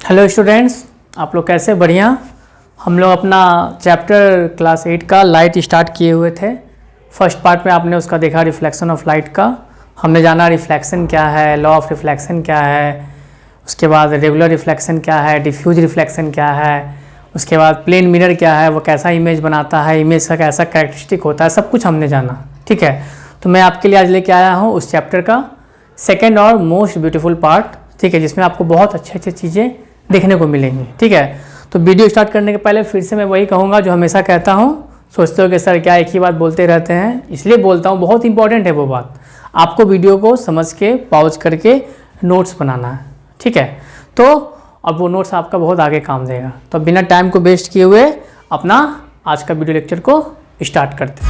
Hello students, आप लोग कैसे? बढ़िया। हम लोग अपना चैप्टर क्लास 8 का लाइट स्टार्ट किए हुए थे। फर्स्ट पार्ट में आपने उसका देखा रिफ्लेक्शन ऑफ लाइट का। हमने जाना रिफ्लेक्शन क्या है, लॉ ऑफ रिफ्लेक्शन क्या है, उसके बाद रेगुलर रिफ्लेक्शन क्या है, डिफ्यूज रिफ्लेक्शन क्या है, उसके बाद प्लेन मिरर क्या है, वो कैसा इमेज बनाता है, इमेज का कैसा कैरेक्टरिस्टिक होता है, सब कुछ हमने जाना। ठीक है, तो मैं आपके लिए आज लेके आया हूँ उस चैप्टर का सेकेंड और मोस्ट ब्यूटीफुल पार्ट। ठीक है, जिसमें आपको बहुत अच्छी अच्छी चीज़ें देखने को मिलेंगी। ठीक है, तो वीडियो स्टार्ट करने के पहले फिर से मैं वही कहूँगा जो हमेशा कहता हूँ। सोचते हो कि सर क्या एक ही बात बोलते रहते हैं, इसलिए बोलता हूँ, बहुत इंपॉर्टेंट है वो बात। आपको वीडियो को समझ के पॉज करके नोट्स बनाना है। ठीक है, तो अब वो नोट्स आपका बहुत आगे काम देगा। तो बिना टाइम को वेस्ट किए हुए अपना आज का वीडियो लेक्चर को स्टार्ट करते हैं।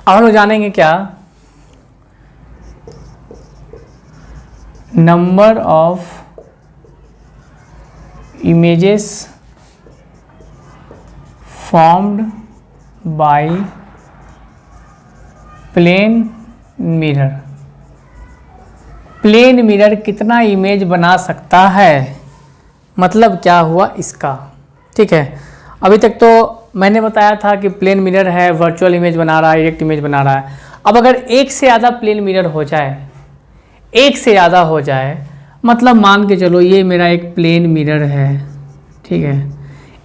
अब हम लोग जानेंगे क्या, number of images formed by plane mirror. Plane mirror कितना इमेज बना सकता है, मतलब क्या हुआ इसका। ठीक है, अभी तक तो मैंने बताया था कि प्लेन मिरर है, वर्चुअल इमेज बना रहा है, डायरेक्ट इमेज बना रहा है। अब अगर एक से ज़्यादा प्लेन मिरर हो जाए, एक से ज़्यादा हो जाए, मतलब मान के चलो ये मेरा एक प्लेन मिरर है। ठीक है,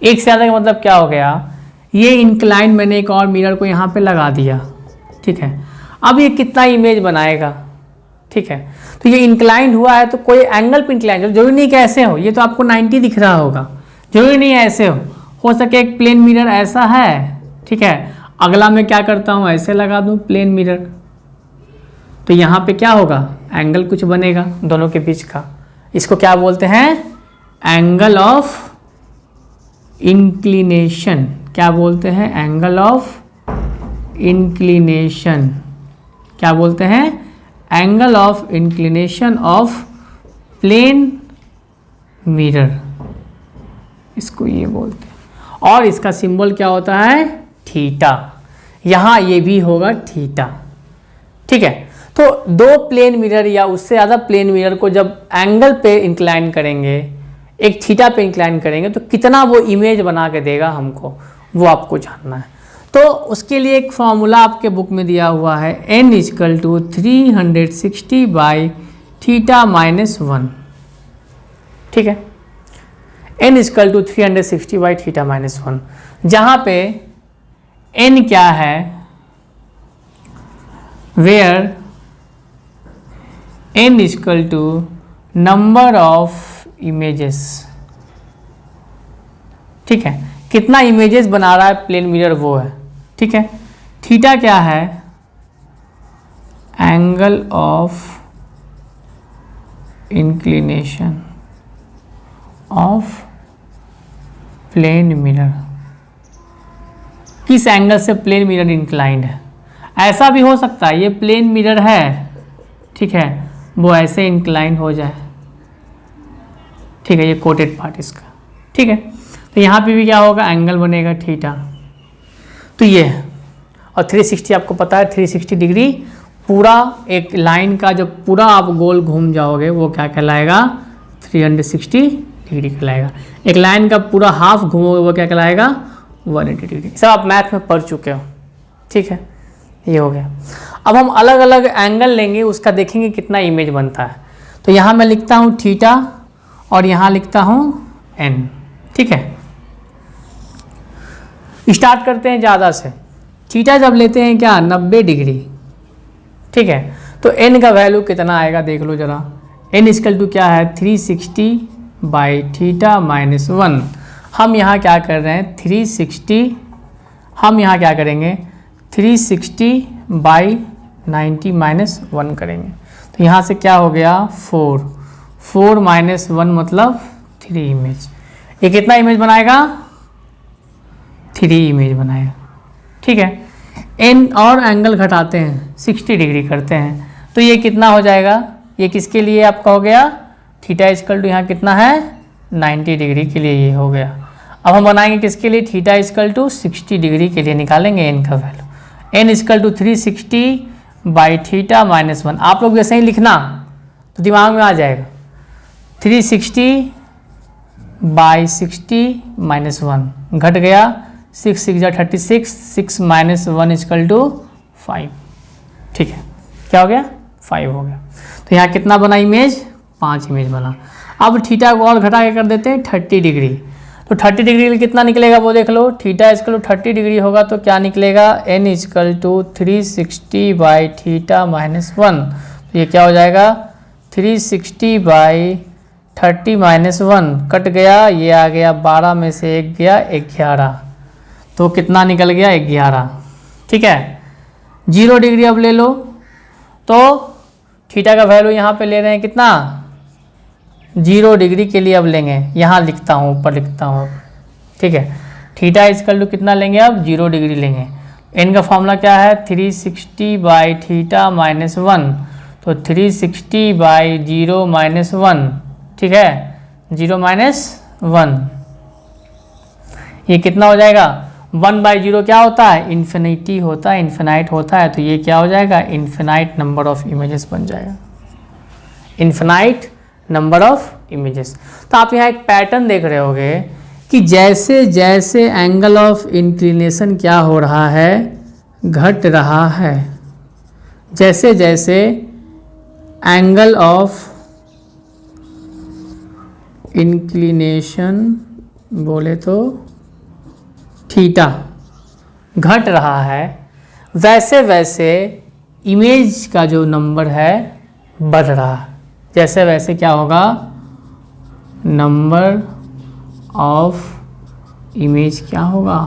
एक से ज़्यादा का मतलब क्या हो गया, ये इंक्लाइन मैंने एक और मिरर को यहाँ पे लगा दिया। ठीक है, अब ये कितना इमेज बनाएगा। ठीक है, तो ये इंक्लाइन हुआ है तो कोई एंगल पे इंक्लाइन, जरूरी नहीं कि ऐसे हो, ये तो आपको 90 दिख रहा होगा, जरूरी नहीं है ऐसे हो सके एक प्लेन मिरर ऐसा है। ठीक है, अगला मैं क्या करता हूँ, ऐसे लगा दूँ प्लेन मिरर, तो यहाँ पे क्या होगा, एंगल कुछ बनेगा दोनों के बीच का। इसको क्या बोलते हैं, एंगल ऑफ इंक्लिनेशन। क्या बोलते हैं, एंगल ऑफ इंक्लिनेशन। क्या बोलते हैं, angle of inclination of plane mirror, इसको ये बोलते हैं। और इसका सिंबल क्या होता है, थीटा। यहाँ ये भी होगा थीटा। ठीक है, तो दो प्लेन मिरर या उससे ज़्यादा प्लेन मिरर को जब एंगल पे इंक्लाइन करेंगे, एक थीटा पे इंक्लाइन करेंगे, तो कितना वो इमेज बना के देगा हमको, वो आपको जानना है। तो उसके लिए एक फॉर्मूला आपके बुक में दिया हुआ है, n = 360 बाई थीटा -1। ठीक है, n = 360 बाई थीटा -1, जहाँ पे n क्या है, where n = number of images. ठीक है, कितना इमेजेस बना रहा है प्लेन मिरर वो है। ठीक है, थीटा क्या है, angle of inclination of plane mirror, किस एंगल से प्लेन मिरर इंक्लाइंड है। ऐसा भी हो सकता है ये प्लेन मिरर है, ठीक है, वो ऐसे इंक्लाइन हो जाए। ठीक है, ये कोटेड पार्ट इसका। ठीक है, तो यहाँ पे भी क्या होगा, एंगल बनेगा थीटा। तो ये और 360 आपको पता है, 360 डिग्री पूरा एक लाइन का जब पूरा आप गोल घूम जाओगे वो क्या कहलाएगा, 360 डिग्री कहलाएगा। एक लाइन का पूरा हाफ घूमोगे वो क्या कहलाएगा, 180 डिग्री। सब आप मैथ में पढ़ चुके हो। ठीक है, ये हो गया। अब हम अलग अलग एंगल लेंगे, उसका देखेंगे कितना इमेज बनता है। तो यहाँ मैं लिखता हूँ थीटा और यहाँ लिखता हूँ n। ठीक है, स्टार्ट करते हैं ज़्यादा से। थीटा जब लेते हैं क्या, 90 डिग्री। ठीक है, तो n का वैल्यू कितना आएगा देख लो जरा। n = क्या है, 360 बाई थीटा -1। हम यहाँ क्या कर रहे हैं, 360, हम यहाँ क्या करेंगे, 360 बाई 90 -1 करेंगे। तो यहाँ से क्या हो गया, 4 -1 मतलब 3 इमेज। ये कितना इमेज बनाएगा, 3 इमेज बनाएगा। ठीक है, n और एंगल घटाते हैं, 60 डिग्री करते हैं, तो ये कितना हो जाएगा, ये किसके लिए आपका हो गया, थीटा = यहाँ कितना है, 90 डिग्री के लिए ये हो गया। अब हम बनाएंगे किसके लिए, थीटा = 60 डिग्री के लिए निकालेंगे n का value. n = 360 by theta minus 1। आप लोग जैसे ही लिखना तो दिमाग में आ जाएगा। 360 बाई 60 माइनस 1 घट गया, 6 6 जा 36, 6 माइनस 1 इक्वल टू 5। ठीक है, क्या हो गया? 5 हो गया। तो यहाँ कितना बना इमेज? 5 इमेज बना। अब थीटा को और घटा के कर देते हैं 30 डिग्री। तो 30 डिग्री कितना निकलेगा वो देख लो। थीटा इक्वल टू 30 डिग्री होगा तो क्या निकलेगा? n equal to 360 by theta minus 1। तो ये क्या हो जाएगा? 360 बाई 30 माइनस 1 कट गया, ये आ गया 12 में से 1 गया 11। तो कितना निकल गया? 11। ठीक है, 0 डिग्री अब ले लो तो थीटा का वैल्यू यहाँ पे ले रहे हैं कितना? 0 डिग्री के लिए अब लेंगे, यहाँ लिखता हूँ, ऊपर लिखता हूँ। ठीक है, थीटा इक्वल टू कितना लेंगे? अब 0 डिग्री लेंगे। n का फॉर्मूला क्या है? 360 बाई थीटा माइनस 1। तो 360 बाई 0 माइनस 1। ठीक है, 0 माइनस 1 ये कितना हो जाएगा? 1 बाई 0 क्या होता है? इन्फिनिटी होता है, इन्फिनाइट होता है। तो ये क्या हो जाएगा? इन्फिनाइट नंबर ऑफ इमेजेस बन जाएगा, इन्फिनाइट नंबर ऑफ इमेजेस। तो आप यहाँ एक पैटर्न देख रहे होगे कि जैसे जैसे एंगल ऑफ इंक्लिनेशन क्या हो रहा है? घट रहा है। जैसे जैसे एंगल ऑफ इंक्लिनेशन बोले तो थीटा घट रहा है, वैसे वैसे इमेज का जो नंबर है बढ़ रहा है। जैसे वैसे क्या होगा? नंबर ऑफ इमेज क्या होगा?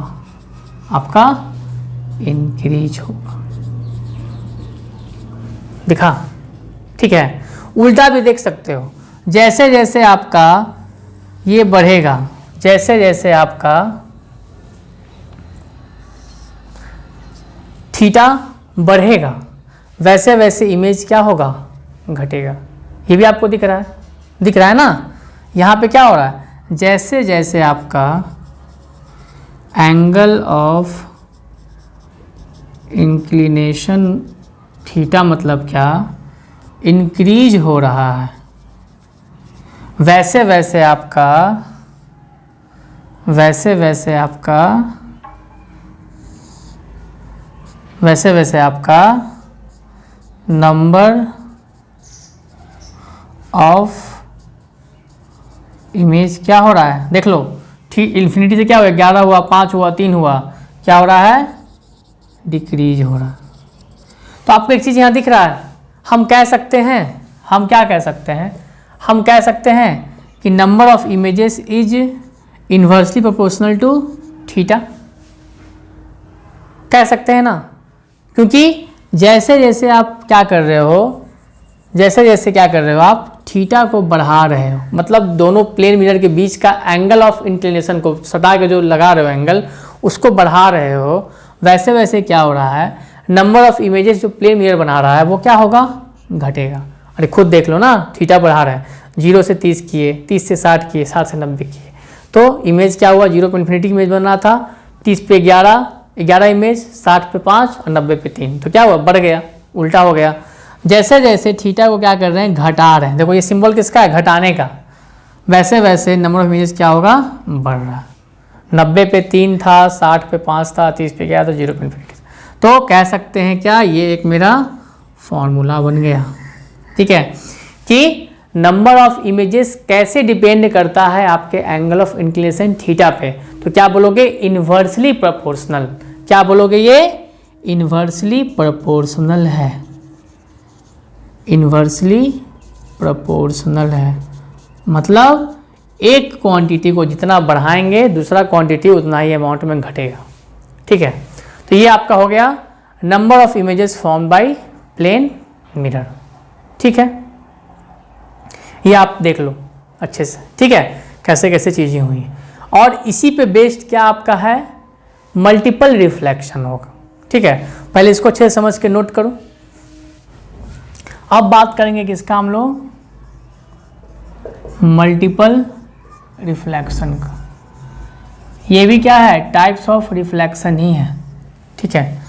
आपका इंक्रीज होगा। दिखा? ठीक है, उल्टा भी देख सकते हो। जैसे जैसे आपका ये बढ़ेगा, जैसे जैसे आपका थीटा बढ़ेगा, वैसे वैसे इमेज क्या होगा? घटेगा। ये भी आपको दिख रहा है, दिख रहा है ना? यहाँ पे क्या हो रहा है? जैसे जैसे आपका एंगल ऑफ इंक्लिनेशन थीटा मतलब क्या? इंक्रीज हो रहा है, वैसे वैसे आपका नंबर ऑफ इमेज क्या हो रहा है? देख लो, ठीक इन्फिनिटी से क्या हुआ? 11 हुआ, 5 हुआ, 3 हुआ, क्या हो रहा है? डिक्रीज हो रहा है। तो आपको एक चीज़ यहाँ दिख रहा है। हम कह सकते हैं, हम क्या कह सकते हैं? हम कह सकते हैं कि number of images is inversely proportional to theta. कह सकते हैं ना, क्योंकि जैसे जैसे आप क्या कर रहे हो, जैसे जैसे क्या कर रहे हो आप थीटा को बढ़ा रहे हो, मतलब दोनों प्लेन मिरर के बीच का एंगल ऑफ इंक्लिनेशन को सटा के जो लगा रहे हो एंगल, उसको बढ़ा रहे हो, वैसे वैसे क्या हो रहा है? नंबर ऑफ इमेजेस जो प्लेन मिरर बना रहा है वो क्या होगा? घटेगा। अरे खुद देख लो ना, थीटा बढ़ा रहा है, 0 से 30 किए, 30 से 60 किए, 60 से 90 किए, तो इमेज क्या हुआ? 0 पे इन्फिनिटी की इमेज बन रहा था, 30 पे 11 इमेज, 60 पे 5 और 90 पे 3, तो क्या हुआ? बढ़ गया, उल्टा हो गया। जैसे जैसे थीटा को क्या कर रहे हैं? घटा रहे हैं। देखो ये सिंबल किसका है? घटाने का। वैसे वैसे नंबर ऑफ इमेजेस क्या होगा? बढ़ रहा। 90 पे 3 था, 60 पे 5 था, 30 पे गया तो 0 पे इन्फिनिटी। तो कह सकते हैं क्या? ये एक मेरा फॉर्मूला बन गया। ठीक है, कि नंबर ऑफ इमेजेस कैसे डिपेंड करता है आपके एंगल ऑफ इंक्लिनेशन थीटा पे। तो क्या बोलोगे? Inversely proportional. क्या बोलोगे? ये इन्वर्सली प्रोपोर्शनल है, इन्वर्सली प्रोपोर्शनल है। मतलब एक क्वांटिटी को जितना बढ़ाएंगे दूसरा क्वांटिटी उतना ही अमाउंट में घटेगा। ठीक है, तो ये आपका हो गया number of images form by plane mirror. ठीक है, ये आप देख लो अच्छे से। ठीक है, कैसे कैसे चीज़ें हुई, और इसी पे बेस्ड क्या आपका है? मल्टीपल रिफ्लेक्शन होगा। ठीक है, पहले इसको अच्छे से समझ के नोट करो। अब बात करेंगे किसका हम लोग? मल्टीपल रिफ्लेक्शन का। ये भी क्या है? टाइप्स ऑफ रिफ्लेक्शन ही है। ठीक है,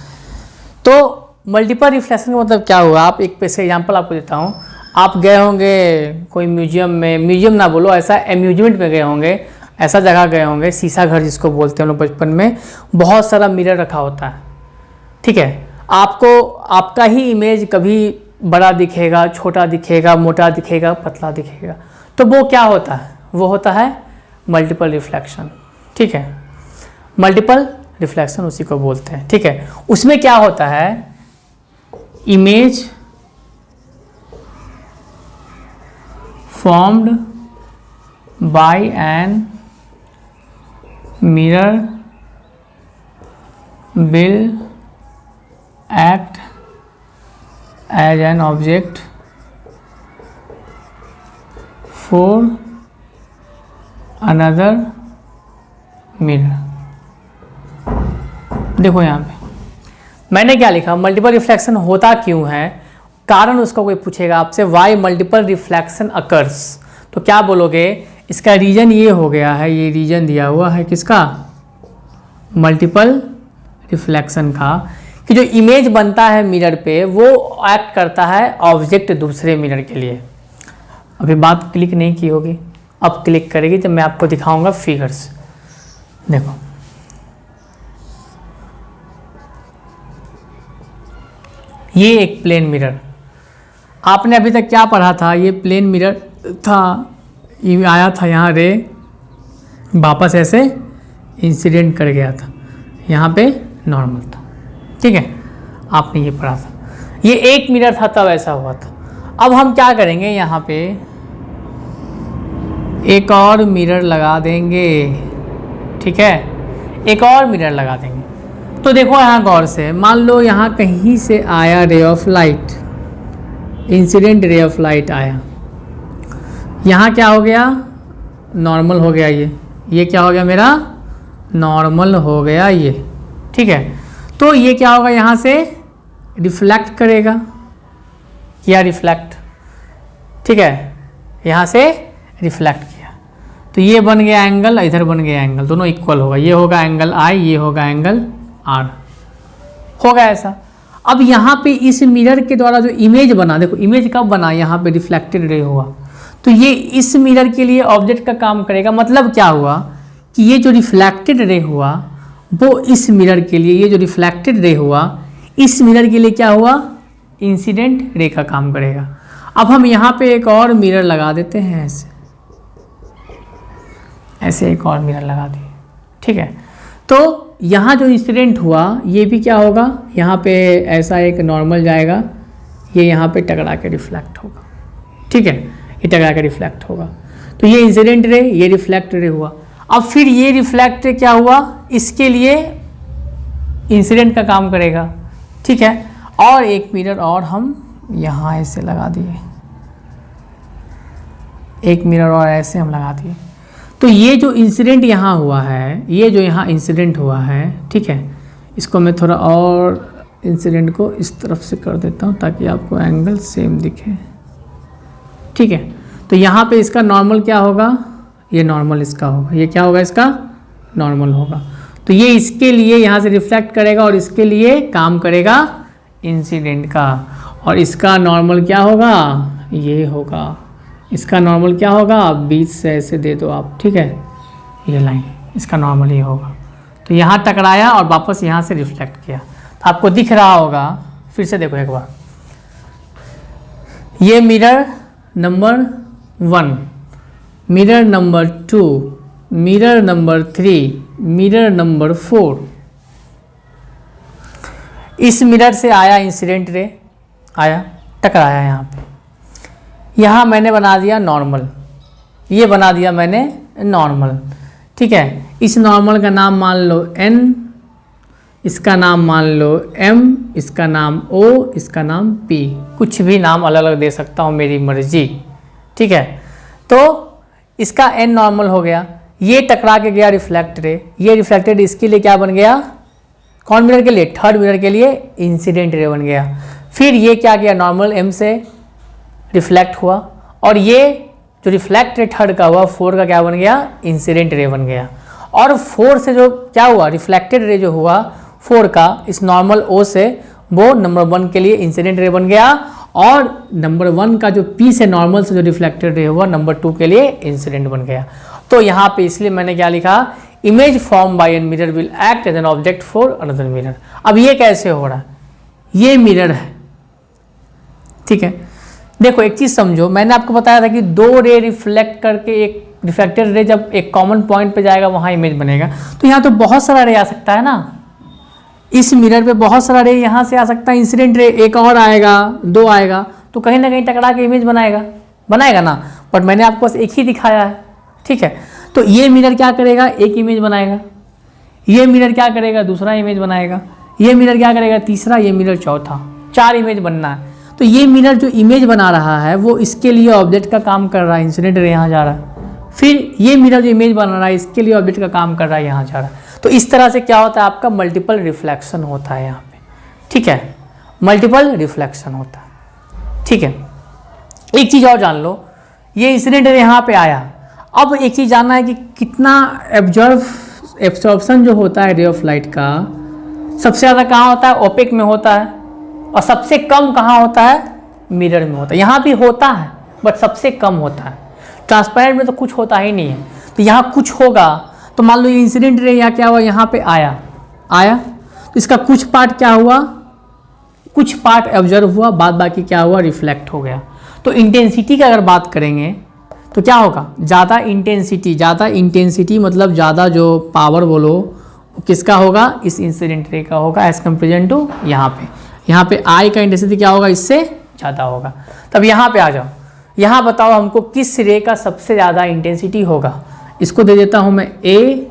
तो मल्टीपल रिफ्लेक्शन का मतलब क्या हुआ, आप एक पैसे एग्जांपल आपको देता हूँ। आप गए होंगे कोई म्यूजियम में, म्यूजियम ना बोलो, ऐसा अम्यूजमेंट में गए होंगे, ऐसा जगह गए होंगे, शीशा घर जिसको बोलते हैं हम लोग बचपन में, बहुत सारा मिरर रखा होता है, ठीक है। आपको आपका ही इमेज कभी बड़ा दिखेगा, छोटा दिखेगा, मोटा दिखेगा, पतला दिखेगा, तो वो क्या होता है, वो होता है मल्टीपल रिफ्लेक्शन, ठीक है। मल्टीपल रिफ्लेक्शन उसी को बोलते हैं, ठीक है। उसमें क्या होता है, image formed by an mirror will act as an object for another mirror। देखो यहाँ पे मैंने क्या लिखा, मल्टीपल रिफ्लेक्शन होता क्यों है, कारण उसका कोई पूछेगा आपसे, वाई मल्टीपल रिफ्लेक्शन अकर्स, तो क्या बोलोगे, इसका रीजन ये हो गया है, ये रीजन दिया हुआ है किसका, मल्टीपल रिफ्लेक्शन का, कि जो इमेज बनता है मिरर पे वो एक्ट करता है ऑब्जेक्ट दूसरे मिरर के लिए। अभी बात क्लिक नहीं की होगी, अब क्लिक करेगी जब मैं आपको दिखाऊंगा फिगर्स। देखो ये एक प्लेन मिरर, आपने अभी तक क्या पढ़ा था, ये प्लेन मिरर था, ये आया था यहाँ रे, वापस ऐसे इंसिडेंट कर गया था, यहाँ पे नॉर्मल था, ठीक है, आपने ये पढ़ा था, ये एक मिरर था तब ऐसा हुआ था। अब हम क्या करेंगे, यहाँ पे एक और मिरर लगा देंगे, ठीक है, एक और मिरर लगा देंगे। तो देखो यहाँ गौर से, मान लो यहाँ कहीं से आया रे of light, incident ray of light आया, यहाँ क्या हो गया, नॉर्मल हो गया, ये क्या हो गया मेरा, नॉर्मल हो गया ये, ठीक है। तो ये क्या होगा, यहाँ से रिफ्लेक्ट करेगा, किया रिफ्लेक्ट, ठीक है, यहाँ से रिफ्लेक्ट किया, तो ये बन गया एंगल, इधर बन गया एंगल, दोनों इक्वल होगा, ये होगा एंगल आई, ये होगा एंगल आर, होगा ऐसा। अब यहाँ पे इस मिरर के द्वारा जो इमेज बना, देखो इमेज कब बना, यहाँ पे रिफ्लेक्टेड रे हुआ, तो ये इस मिरर के लिए ऑब्जेक्ट का काम करेगा। मतलब क्या हुआ कि ये जो रिफ्लेक्टेड रे हुआ वो इस मिरर के लिए, ये जो रिफ्लेक्टेड रे हुआ इस मिरर के लिए क्या हुआ, इंसिडेंट रे का काम करेगा। अब हम यहाँ पे एक और मिरर लगा देते हैं, ऐसे ऐसे एक और मिरर लगा दिए, ठीक है। तो यहाँ जो इंसिडेंट हुआ ये भी क्या होगा, यहाँ पे ऐसा एक नॉर्मल जाएगा, ये यहाँ पे टकरा के रिफ्लेक्ट होगा, ठीक है, ये टकरा के रिफ्लेक्ट होगा, तो ये इंसिडेंट रे, ये रिफ्लेक्ट रे हुआ। अब फिर ये रिफ्लेक्ट रे क्या हुआ, इसके लिए इंसिडेंट का काम करेगा, ठीक है। और एक मिरर और हम यहाँ ऐसे लगा दिए, एक मिरर और ऐसे हम लगा दिए, तो ये जो इंसिडेंट यहाँ हुआ है, ये जो यहाँ इंसिडेंट हुआ है, ठीक है, इसको मैं थोड़ा और इंसिडेंट को इस तरफ से कर देता हूँ ताकि आपको एंगल सेम दिखे, ठीक है। तो यहाँ पे इसका नॉर्मल क्या होगा, ये नॉर्मल इसका होगा, ये क्या होगा, इसका नॉर्मल होगा, तो ये इसके लिए यहाँ से रिफ्लेक्ट करेगा और इसके लिए काम करेगा इंसिडेंट का, और इसका नॉर्मल क्या होगा, ये होगा, इसका नॉर्मल क्या होगा, बीच से ऐसे दे दो आप, ठीक है, ये लाइन इसका नॉर्मल ये होगा। तो यहाँ टकराया और वापस यहाँ से रिफ्लेक्ट किया, तो आपको दिख रहा होगा, फिर से देखो एक बार, ये mirror number 1, mirror number 2, mirror number 3, mirror number 4, इस मिरर से आया इंसिडेंट रे, आया टकराया यहाँ पे, यहाँ मैंने बना दिया नॉर्मल, ये बना दिया मैंने नॉर्मल, ठीक है। इस नॉर्मल का नाम मान लो n, इसका नाम मान लो m, इसका नाम o, इसका नाम p, कुछ भी नाम अलग अलग दे सकता हूँ, मेरी मर्जी, ठीक है। तो इसका n नॉर्मल हो गया, ये टकरा के गया रिफ्लेक्ट रे, ये रिफ्लेक्टेड इसके लिए क्या बन गया, कौन मिरर के लिए, थर्ड मिरर के लिए इंसिडेंट रे बन गया। फिर ये क्या किया, नॉर्मल m से रिफ्लेक्ट हुआ, और ये जो रिफ्लेक्ट रे थर्ड का हुआ, 4 का क्या बन गया, इंसिडेंट रे बन गया। और 4 से जो क्या हुआ, रिफ्लेक्टेड रे जो हुआ 4 का, इस नॉर्मल O से वो नंबर 1 के लिए इंसिडेंट रे बन गया, और नंबर 1 का जो पी से नॉर्मल से जो रिफ्लेक्टेड रे हुआ नंबर 2 के लिए इंसिडेंट बन गया। तो यहाँ पे इसलिए मैंने क्या लिखा, image form by an mirror will act as an object for another mirror. अब ये कैसे हो रहा है, ये मिरर है, ठीक है। देखो एक चीज समझो, मैंने आपको बताया था कि 2 रे रिफ्लेक्ट करके एक रिफ्लेक्टेड रे जब एक कॉमन पॉइंट पे जाएगा वहां इमेज बनेगा। तो यहाँ तो बहुत सारा रे आ सकता है ना, इस मिरर पे बहुत सारा रे यहाँ से आ सकता है, इंसिडेंट रे एक और आएगा, 2 आएगा, तो कहीं ना कहीं टकरा के इमेज बनाएगा ना। बट मैंने आपको बस एक ही दिखाया है, ठीक है। तो ये मिरर क्या करेगा, एक इमेज बनाएगा, ये मिरर क्या करेगा, दूसरा इमेज बनाएगा, ये मिरर क्या करेगा, तीसरा, ये मिरर चौथा, 4 इमेज बनना है। तो ये मिरर जो इमेज बना रहा है वो इसके लिए ऑब्जेक्ट का काम कर रहा है, इंसिडेंट रे यहाँ जा रहा है। फिर ये मिरर जो इमेज बना रहा है इसके लिए ऑब्जेक्ट का काम कर रहा है, यहाँ जा रहा है। तो इस तरह से क्या होता है, आपका मल्टीपल रिफ्लेक्शन होता है यहाँ पे, ठीक है, मल्टीपल रिफ्लेक्शन होता है, ठीक है। एक चीज़ और जान लो, ये इंसिडेंट रे यहाँ पे आया, अब एक चीज़ जानना है कि कितना एब्जॉर्प्शन जो होता है रे ऑफ लाइट का, सबसे ज़्यादा कहाँ होता है, ओपेक में होता है, और सबसे कम कहाँ होता है, मिरर में होता है। यहाँ भी होता है बट सबसे कम होता है, ट्रांसपेरेंट में तो कुछ होता ही नहीं है। तो यहाँ कुछ होगा, तो मान लो ये इंसिडेंट रे या क्या हुआ, यहाँ पे आया तो इसका कुछ पार्ट क्या हुआ, कुछ पार्ट ऑब्जर्व हुआ, बाद बाकी क्या हुआ, रिफ्लेक्ट हो गया। तो इंटेंसिटी की अगर बात करेंगे तो क्या होगा, ज़्यादा इंटेंसिटी मतलब ज़्यादा जो पावर बोलो किसका होगा, इस इंसिडेंट रे का होगा एज कम्पेरिजन टू यहाँ पे आई का इंटेंसिटी क्या होगा, इससे ज़्यादा होगा। तब यहाँ पे आ जाओ, यहाँ बताओ हमको किस रे का सबसे ज़्यादा इंटेंसिटी होगा। इसको दे देता हूँ मैं ए,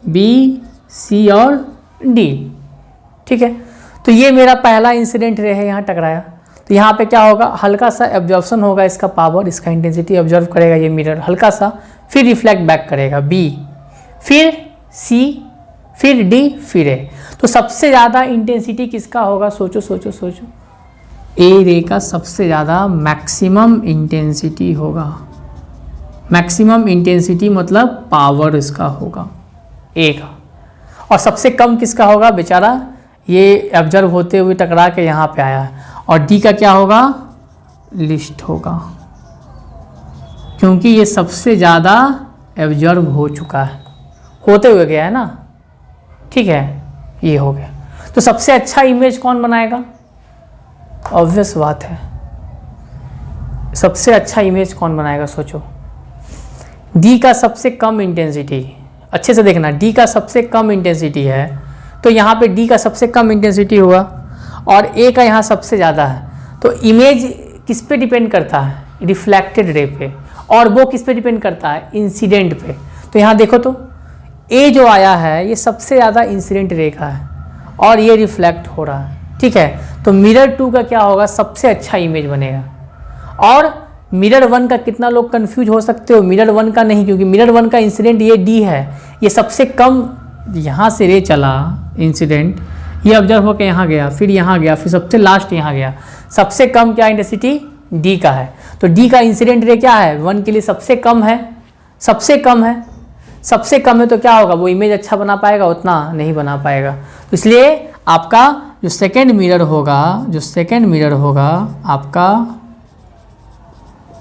बी, सी और डी, ठीक है। तो ये मेरा पहला इंसिडेंट रे है, यहाँ टकराया, तो यहाँ पे क्या होगा, हल्का सा एब्जॉर्प्शन होगा, इसका पावर, इसका इंटेंसिटी ऑब्जर्व करेगा ये मिरर हल्का सा, फिर रिफ्लेक्ट बैक करेगा बी, फिर सी, फिर डी, फिर ए। तो सबसे ज़्यादा इंटेंसिटी किसका होगा, सोचो, ए रे का सबसे ज़्यादा मैक्सिमम इंटेंसिटी होगा। मैक्सिमम इंटेंसिटी मतलब पावर इसका होगा ए का, और सबसे कम किसका होगा, बेचारा ये ऑब्जर्व होते हुए टकरा के यहाँ पे आया है। और डी का क्या होगा, लिस्ट होगा, क्योंकि ये सबसे ज़्यादा ऑब्जर्व हो चुका है, होते हुए गया है ना, ठीक है, ये हो गया। तो सबसे अच्छा इमेज कौन बनाएगा, ऑब्वियस बात है, सबसे अच्छा इमेज कौन बनाएगा, सोचो। डी का सबसे कम इंटेंसिटी, अच्छे से देखना, डी का सबसे कम इंटेंसिटी है, तो यहाँ पे डी का सबसे कम इंटेंसिटी हुआ और ए का यहाँ सबसे ज़्यादा है। तो इमेज किस पे डिपेंड करता है, रिफ्लेक्टेड रे पे, और वो किस पे डिपेंड करता है, इंसिडेंट पे। तो यहाँ देखो तो ए जो आया है ये सबसे ज़्यादा इंसिडेंट रे का है और ये रिफ्लेक्ट हो रहा है, ठीक है। तो मिरर 2 का क्या होगा, सबसे अच्छा इमेज बनेगा। और मिरर 1 का कितना लोग कंफ्यूज हो सकते हो, मिरर 1 का नहीं, क्योंकि मिरर 1 का इंसिडेंट ये डी है, ये सबसे कम, यहाँ से रे चला इंसिडेंट, ये ऑब्जर्व होकर यहाँ गया, फिर यहाँ गया, फिर सबसे लास्ट यहाँ गया, सबसे कम क्या इंटेंसिटी डी का है। तो डी का इंसिडेंट रे क्या है, 1 के लिए सबसे कम है, सबसे कम है तो क्या होगा, वो इमेज अच्छा बना पाएगा, उतना नहीं बना पाएगा। तो इसलिए आपका जो सेकेंड मिरर होगा आपका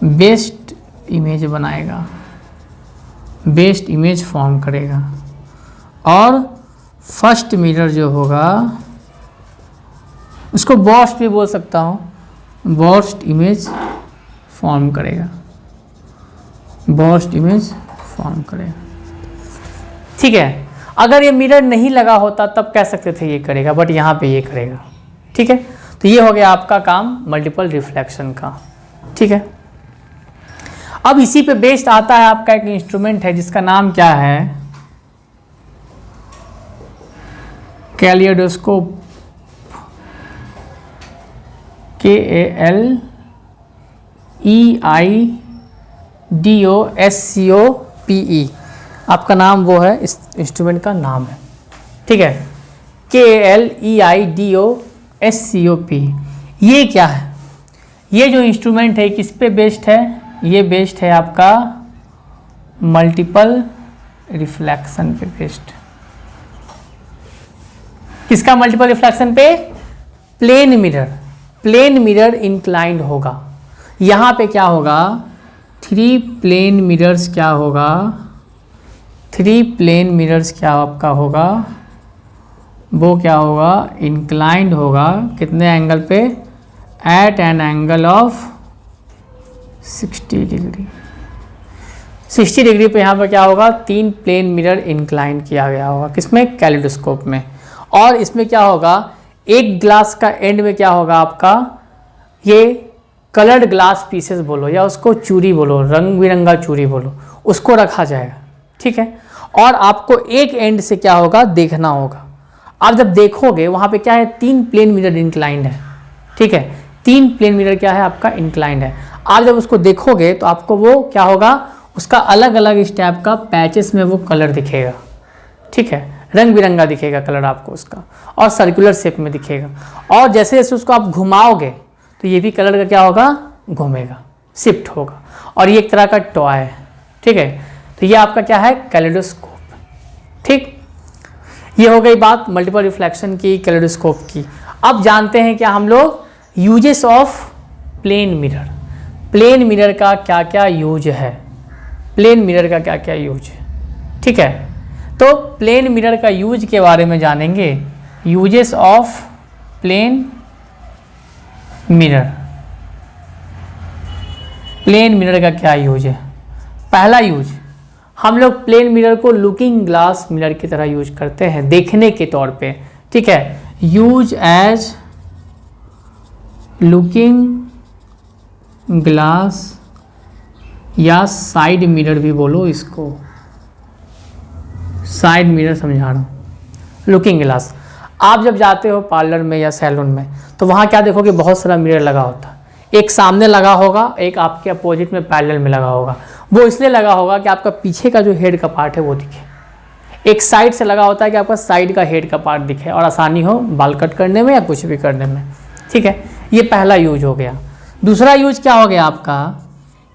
बेस्ट इमेज बनाएगा, बेस्ट इमेज फॉर्म करेगा, और फर्स्ट मिरर जो होगा उसको वर्स्ट भी बोल सकता हूँ, वर्स्ट इमेज फॉर्म करेगा, ठीक है। अगर ये मिरर नहीं लगा होता तब कह सकते थे ये करेगा, बट यहाँ पे ये करेगा, ठीक है। तो ये हो गया आपका काम मल्टीपल रिफ्लेक्शन का, ठीक है। अब इसी पे बेस्ड आता है आपका एक इंस्ट्रूमेंट है जिसका नाम क्या है, कैलियोडोस्कोप, KALEIDOSCOPE, आपका नाम वो है, इस इंस्ट्रूमेंट का नाम है, ठीक है, KALEIDOSCOPE। ये क्या है, ये जो इंस्ट्रूमेंट है किस पे बेस्ड है, ये बेस्ड है आपका मल्टीपल रिफ्लेक्शन पे बेस्ड। किसका मल्टीपल रिफ्लेक्शन पे, प्लेन मिरर इंक्लाइंड होगा। यहाँ पे क्या होगा, 3 प्लेन मिरर्स क्या होगा, 3 प्लेन मिरर्स क्या आपका होगा, वो क्या होगा, इंक्लाइंड होगा। कितने एंगल पे, at an angle of 60 degree. 60 degree पे यहाँ पर क्या होगा, 3 प्लेन मिरर इंक्लाइन किया गया होगा, किसमें, कैलिडोस्कोप में। और इसमें क्या होगा, एक ग्लास का एंड में क्या होगा आपका, ये कलर्ड ग्लास पीसेस बोलो या उसको चूरी बोलो, रंग बिरंगा चूरी बोलो, उसको रखा जाएगा, ठीक है। और आपको एक एंड से क्या होगा, देखना होगा। आप जब देखोगे वहाँ पे क्या है, 3 प्लेन मिरर इंक्लाइंड है, ठीक है, 3 प्लेन मिरर क्या है आपका, इंक्लाइंड है। आप जब उसको देखोगे तो आपको वो क्या होगा, उसका अलग अलग इस टाइप का पैचेस में वो कलर दिखेगा, ठीक है, रंग बिरंगा दिखेगा कलर आपको उसका, और सर्कुलर शेप में दिखेगा। और जैसे जैसे उसको आप घुमाओगे तो ये भी कलर का क्या होगा, घूमेगा, शिफ्ट होगा। और ये एक तरह का टॉय है, ठीक है। तो ये आपका क्या है, कैलिडोस्कोप, ठीक। ये हो गई बात मल्टीपल रिफ्लेक्शन की, कैलिडोस्कोप की। अब जानते हैं क्या हम लोग, uses of plane mirror. Plane mirror का क्या क्या यूज है, प्लेन मिरर का क्या क्या यूज है, ठीक है। तो प्लेन मिरर का यूज के बारे में जानेंगे, uses of plane mirror. Plane mirror का क्या यूज है। पहला यूज, हम लोग प्लेन मिरर को लुकिंग ग्लास मिरर की तरह यूज करते हैं, देखने के तौर पे, ठीक है। यूज एज लुकिंग ग्लास या साइड मिरर भी बोलो इसको, साइड मिरर समझा रहा हूँ, लुकिंग ग्लास। आप जब जाते हो पार्लर में या सैलून में तो वहाँ क्या देखोगे, बहुत सारा मिरर लगा होता है। एक सामने लगा होगा, एक आपके अपोजिट में पैरेलल में लगा होगा। वो इसलिए लगा होगा कि आपका पीछे का जो हेड का पार्ट है वो दिखे। एक साइड से लगा होता है कि आपका साइड का हेड का पार्ट दिखे और आसानी हो बाल कट करने में या कुछ भी करने में, ठीक है। ये पहला यूज हो गया। दूसरा यूज क्या हो गया आपका,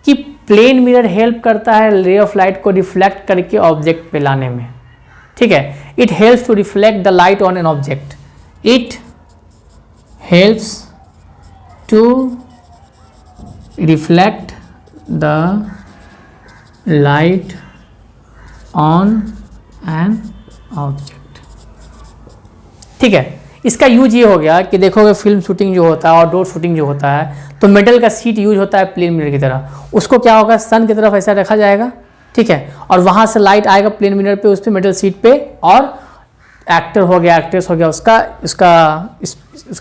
कि प्लेन मिरर हेल्प करता है रे ऑफ लाइट को रिफ्लेक्ट करके ऑब्जेक्ट पे लाने में, ठीक है। It helps to reflect the light on an object, it helps to reflect the light on an object, ठीक है। इसका यूज ये हो गया कि देखोगे फिल्म शूटिंग जो होता है, आउटडोर शूटिंग जो होता है, तो मेटल का सीट यूज होता है प्लेन मिरर की तरह। उसको क्या होगा, सन की तरफ ऐसा रखा जाएगा, ठीक है, और वहाँ से लाइट आएगा प्लेन मिरर पे, उस पर मेटल सीट पे, और एक्टर हो गया, एक्ट्रेस हो गया, उसका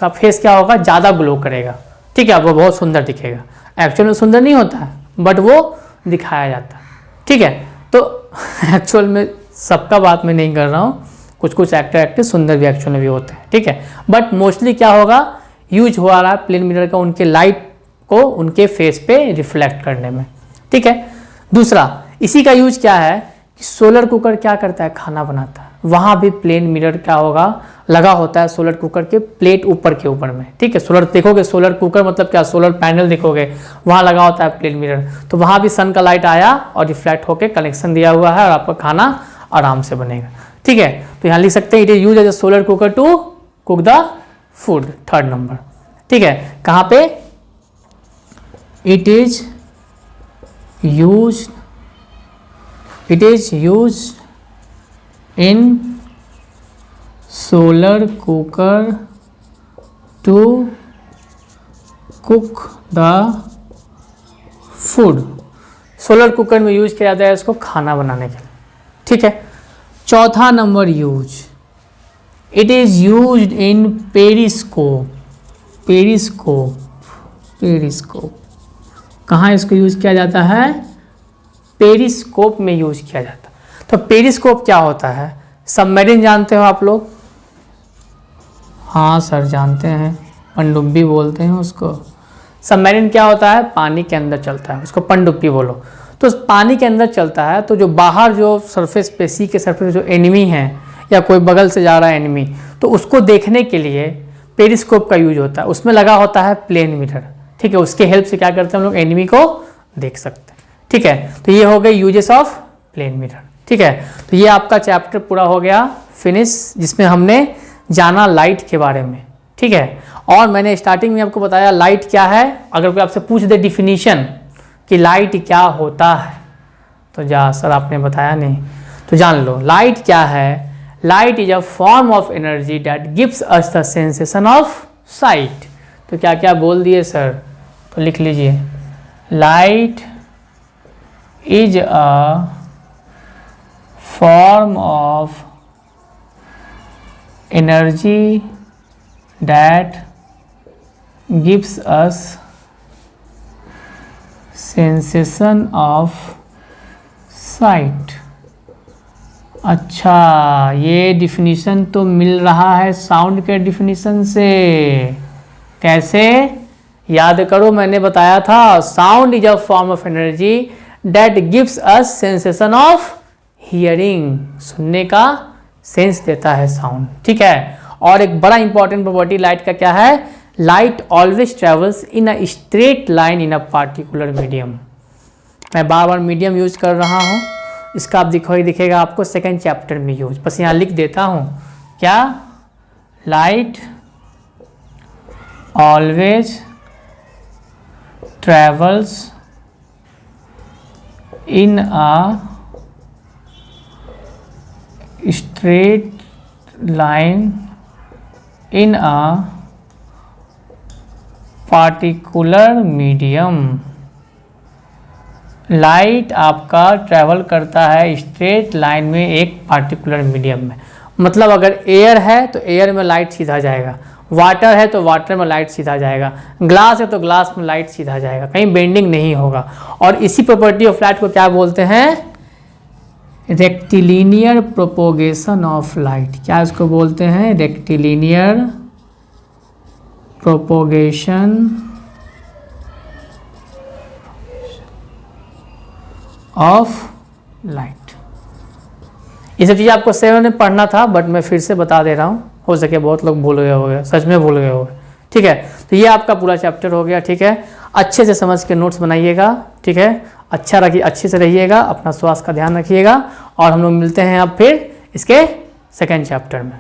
फेस क्या होगा, ज़्यादा ग्लो करेगा, ठीक है, वो बहुत सुंदर दिखेगा। एक्चुअल में सुंदर नहीं होता है, बट वो दिखाया जाता है, ठीक है। तो एक्चुअल में सबका बात मैं नहीं कर रहा हूँ, कुछ कुछ एक्टर एक्ट्रेस सुंदर भी एक्चुअल में भी होते हैं, ठीक है। बट मोस्टली क्या होगा, यूज हो रहा है प्लेन मिरर का उनके लाइट को उनके फेस पे रिफ्लेक्ट करने में, ठीक है। दूसरा, इसी का यूज क्या है कि सोलर कुकर क्या करता है, खाना बनाता है, वहाँ भी प्लेन मिरर क्या होगा, लगा होता है सोलर कुकर के प्लेट ऊपर के ऊपर में, ठीक है। सोलर देखोगे, सोलर कुकर मतलब क्या, सोलर पैनल देखोगे, वहाँ लगा होता है प्लेन मिरर, तो वहाँ भी सन का लाइट आया और रिफ्लेक्ट होकर कनेक्शन दिया हुआ है और आपका खाना आराम से बनेगा, ठीक है। तो यहाँ लिख सकते हैं, it is use as a solar cooker to cook the food, 3rd number, ठीक है। कहाँ पे, it is use in solar cooker to cook the food. Solar cooker में यूज किया जाता है इसको खाना बनाने के लिए, ठीक है। 4था number use, it is used in periscope. कहाँ इसको यूज किया जाता है, पेरिस्कोप में यूज किया जाता है। तो पेरिस्कोप क्या होता है, सबमरीन जानते हो आप लोग, हाँ सर जानते हैं, पनडुब्बी बोलते हैं उसको। सबमरीन क्या होता है, पानी के अंदर चलता है, उसको पनडुब्बी बोलो। तो पानी के अंदर चलता है, तो जो बाहर जो सरफेस पे, सी के सरफेस जो एनिमी है या कोई बगल से जा रहा है एनिमी, तो उसको देखने के लिए पेरिस्कोप का यूज होता है। उसमें लगा होता है प्लेन मिरर, ठीक है। उसके हेल्प से क्या करते हैं हम लोग, एनिमी को देख सकते हैं, ठीक है। तो ये हो गए यूजेस ऑफ प्लेन मिरर, ठीक है। तो ये आपका चैप्टर पूरा हो गया फिनिश, जिसमें हमने जाना लाइट के बारे में, ठीक। ठीक है। और मैंने स्टार्टिंग में आपको बताया लाइट क्या है। अगर कोई आपसे पूछ दे डिफिनीशन कि लाइट क्या होता है तो जा सर आपने बताया नहीं, तो जान लो लाइट क्या है। Light is a form of energy that gives us the sensation of site. तो क्या क्या बोल दिए सर, तो लिख लीजिए light is a form of energy that gives us sensation of site. अच्छा, ये डिफिनीशन तो मिल रहा है साउंड के डिफिनीशन से। कैसे, याद करो मैंने बताया था sound is a form of energy that gives us sensation of hearing. सुनने का सेंस देता है साउंड, ठीक है। और एक बड़ा इंपॉर्टेंट प्रॉपर्टी लाइट का क्या है, light always travels in a straight line in a particular medium. मैं बार बार मीडियम यूज कर रहा हूँ, इसका आप दिखेगा आपको सेकेंड चैप्टर में यूज, बस यहाँ लिख देता हूँ क्या, light always travels in a straight line in a particular medium. Light आपका ट्रैवल करता है स्ट्रेट लाइन में एक पार्टिकुलर मीडियम में। मतलब अगर एयर है तो एयर में लाइट सीधा जाएगा, वाटर है तो वाटर में लाइट सीधा जाएगा, ग्लास है तो ग्लास में लाइट सीधा जाएगा, कहीं बेंडिंग नहीं होगा। और इसी प्रॉपर्टी ऑफ लाइट को क्या बोलते हैं, रेक्टिलिनियर प्रोपोगेशन ऑफ लाइट। क्या इसको बोलते हैं, रेक्टिलिनियर प्रोपोगेशन ऑफ लाइट। ये सब चीज़ आपको 7 में पढ़ना था, बट मैं फिर से बता दे रहा हूँ, हो सके बहुत लोग भूल गए होंगे, सच में भूल गए होंगे, ठीक है। तो ये आपका पूरा चैप्टर हो गया, ठीक है। अच्छे से समझ के नोट्स बनाइएगा, ठीक है। अच्छे से रहिएगा, अपना स्वास्थ्य का ध्यान रखिएगा, और हम लोग मिलते हैं अब फिर इसके सेकेंड चैप्टर में।